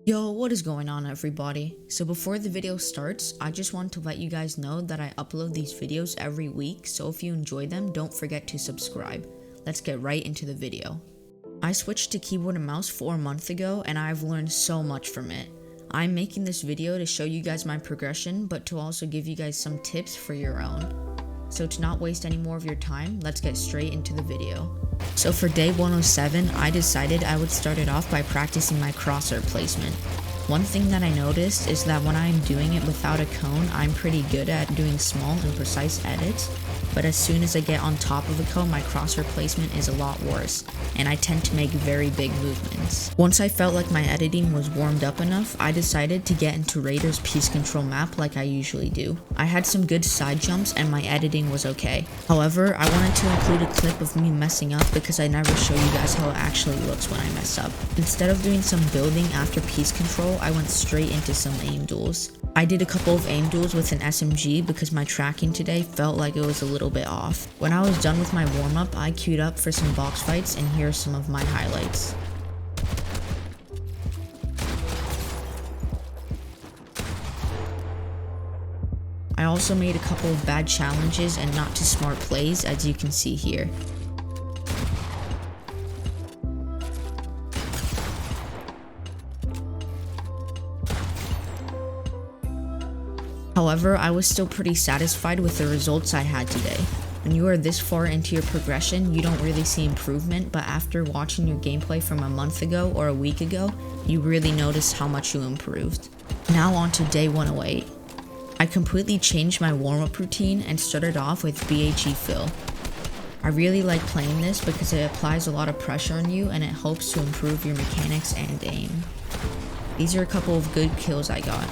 Yo, what is going on everybody? So before the video starts, I just want to let you guys know that I upload these videos every week, so if you enjoy them, don't forget to subscribe. Let's get right into the video. I switched to keyboard and mouse 4 months ago, and I've learned so much from it. I'm making this video to show you guys my progression, but to also give you guys some tips for your own. So to not waste any more of your time, let's get straight into the video. So for day 107, I decided I would start it off by practicing my crosshair placement. One thing that I noticed is that when I'm doing it without a cone, I'm pretty good at doing small and precise edits, but as soon as I get on top of a cone, my crosshair placement is a lot worse, and I tend to make very big movements. Once I felt like my editing was warmed up enough, I decided to get into Raider's piece control map like I usually do. I had some good side jumps and my editing was okay. However, I wanted to include a clip of me messing up because I never show you guys how it actually looks when I mess up. Instead of doing some building after piece control, I went straight into some aim duels. I did a couple of aim duels with an SMG because my tracking today felt like it was a little bit off. When I was done with my warm-up, I queued up for some box fights, and here are some of my highlights. I also made a couple of bad challenges and not too smart plays, as you can see here. However, I was still pretty satisfied with the results I had today. When you are this far into your progression, you don't really see improvement, but after watching your gameplay from a month ago or a week ago, you really notice how much you improved. Now on to day 108. I completely changed my warm-up routine and started off with BHE fill. I really like playing this because it applies a lot of pressure on you and it helps to improve your mechanics and aim. These are a couple of good kills I got.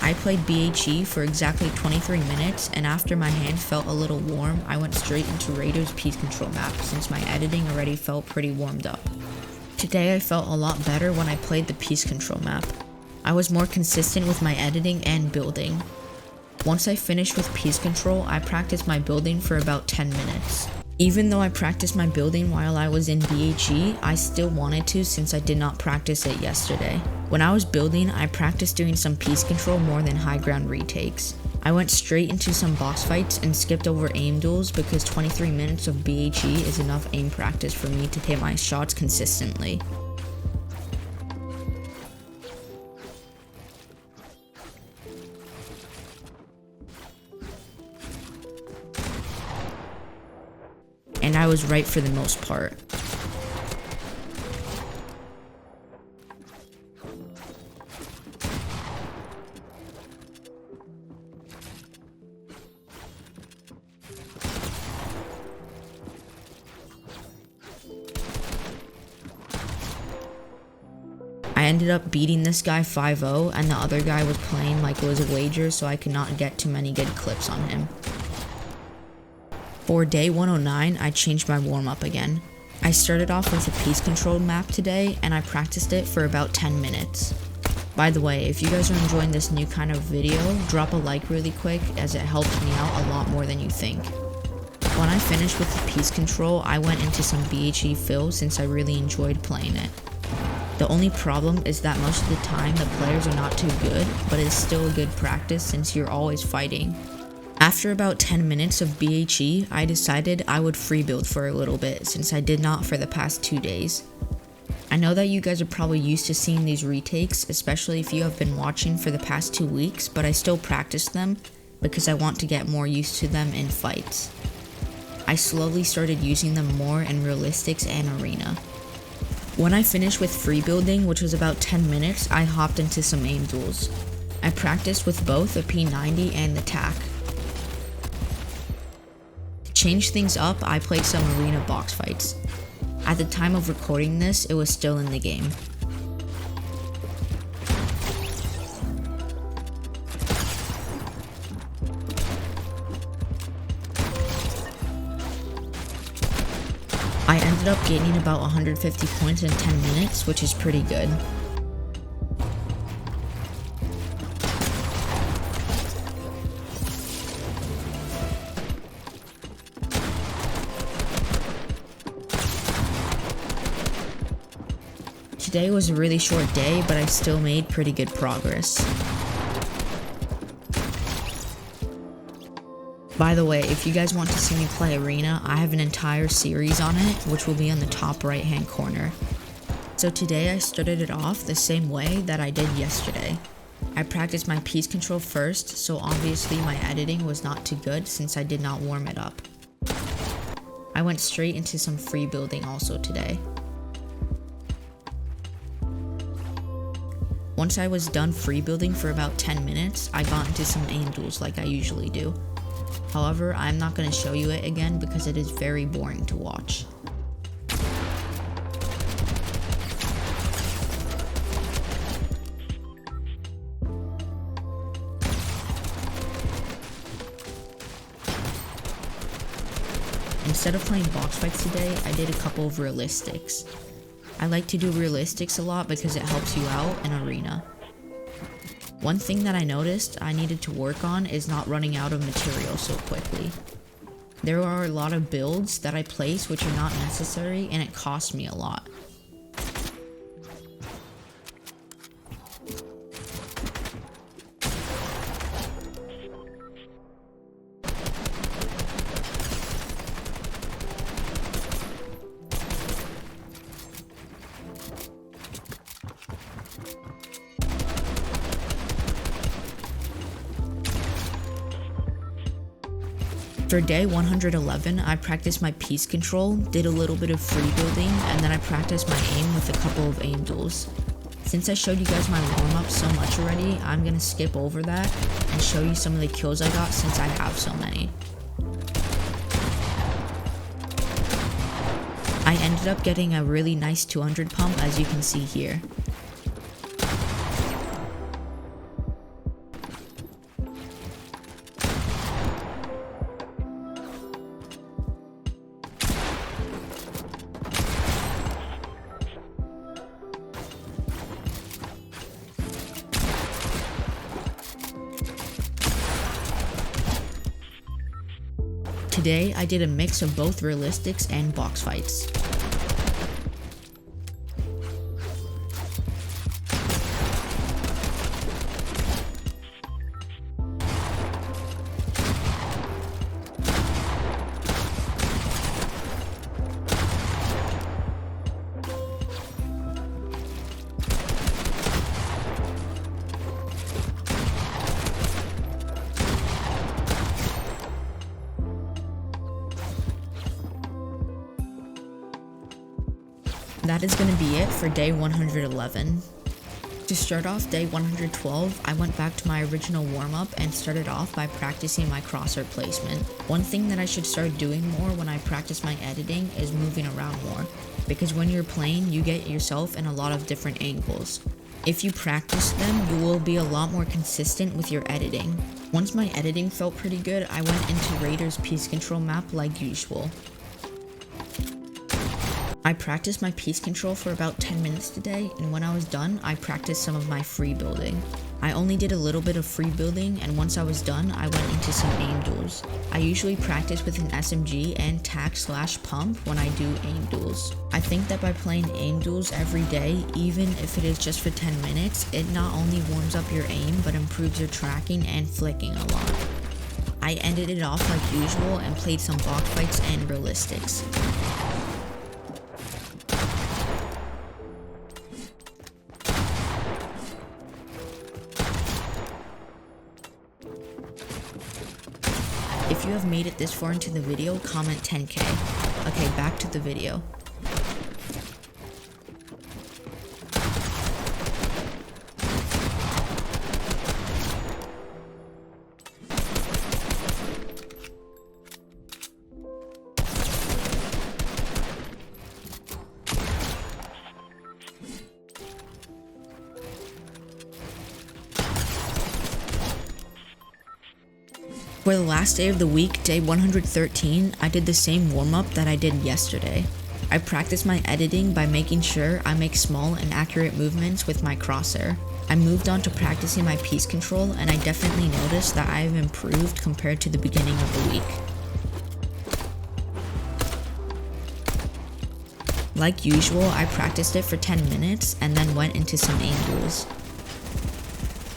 I played BHE for exactly 23 minutes, and after my hand felt a little warm, I went straight into Raider's piece control map since my editing already felt pretty warmed up. Today I felt a lot better when I played the piece control map. I was more consistent with my editing and building. Once I finished with piece control, I practiced my building for about 10 minutes. Even though I practiced my building while I was in BHE, I still wanted to since I did not practice it yesterday. When I was building, I practiced doing some piece control more than high ground retakes. I went straight into some boss fights and skipped over aim duels because 23 minutes of BHE is enough aim practice for me to hit my shots consistently. And I was right for the most part. I ended up beating this guy 5-0, and the other guy was playing like it was a wager, so I could not get too many good clips on him. For day 109, I changed my warm-up again. I started off with a piece control map today, and I practiced it for about 10 minutes. By the way, if you guys are enjoying this new kind of video, drop a like really quick as it helps me out a lot more than you think. When I finished with the piece control, I went into some BHE fill since I really enjoyed playing it. The only problem is that most of the time the players are not too good, but it's still a good practice since you're always fighting. After about 10 minutes of BHE, I decided I would free build for a little bit since I did not for the past 2 days. I know that you guys are probably used to seeing these retakes, especially if you have been watching for the past 2 weeks, but I still practice them because I want to get more used to them in fights. I slowly started using them more in realistics and arena. When I finished with free building, which was about 10 minutes, I hopped into some aim duels. I practiced with both the P90 and the TAC. To change things up, I played some arena box fights. At the time of recording this, it was still in the game. I ended up gaining about 150 points in 10 minutes, which is pretty good. Today was a really short day, but I still made pretty good progress. By the way, if you guys want to see me play Arena, I have an entire series on it, which will be on the top right hand corner. So today I started it off the same way that I did yesterday. I practiced my piece control first, so obviously my editing was not too good since I did not warm it up. I went straight into some free building also today. Once I was done free building for about 10 minutes, I got into some aim duels like I usually do. However, I'm not going to show you it again because it is very boring to watch. Instead of playing box fights today, I did a couple of realistics. I like to do realistics a lot because it helps you out in Arena. One thing that I noticed I needed to work on is not running out of material so quickly. There are a lot of builds that I place which are not necessary and it costs me a lot. For day 111, I practiced my piece control, did a little bit of free building, and then I practiced my aim with a couple of aim duels. Since I showed you guys my warm-up so much already, I'm gonna skip over that and show you some of the kills I got since I have so many. I ended up getting a really nice 200 pump as you can see here. Today, I did a mix of both realistics and box fights. That is going to be it for day 111. To start off day 112, I went back to my original warm-up and started off by practicing my crosshair placement. One thing that I should start doing more when I practice my editing is moving around more, because when you're playing, you get yourself in a lot of different angles. If you practice them, you will be a lot more consistent with your editing. Once my editing felt pretty good, I went into Raider's piece control map like usual. I practiced my piece control for about 10 minutes today, and when I was done, I practiced some of my free building. I only did a little bit of free building, and once I was done, I went into some aim duels. I usually practice with an SMG and tac/pump when I do aim duels. I think that by playing aim duels every day, even if it is just for 10 minutes, it not only warms up your aim, but improves your tracking and flicking a lot. I ended it off like usual and played some box fights and realistics. If you have made it this far into the video, comment 10k. Okay, back to the video. For the last day of the week, day 113, I did the same warm-up that I did yesterday. I practiced my editing by making sure I make small and accurate movements with my crosshair. I moved on to practicing my piece control, and I definitely noticed that I have improved compared to the beginning of the week. Like usual, I practiced it for 10 minutes and then went into some aim duels.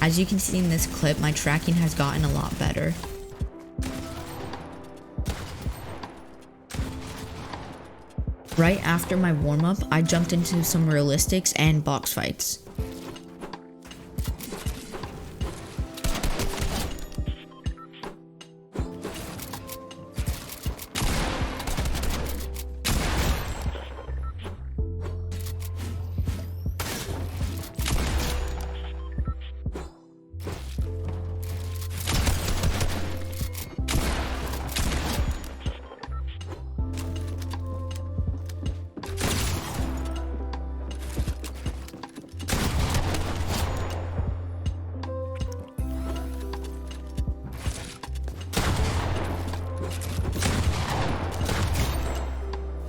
As you can see in this clip, my tracking has gotten a lot better. Right after my warm-up, I jumped into some realistics and box fights.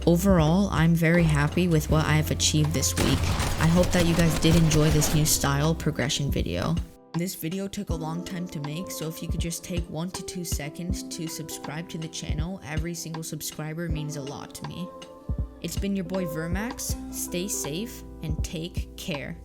Overall, I'm very happy with what I have achieved this week. I hope that you guys did enjoy this new style progression video. This video took a long time to make, so if you could just take 1 to 2 seconds to subscribe to the channel, every single subscriber means a lot to me. It's been your boy Vermax, stay safe and take care.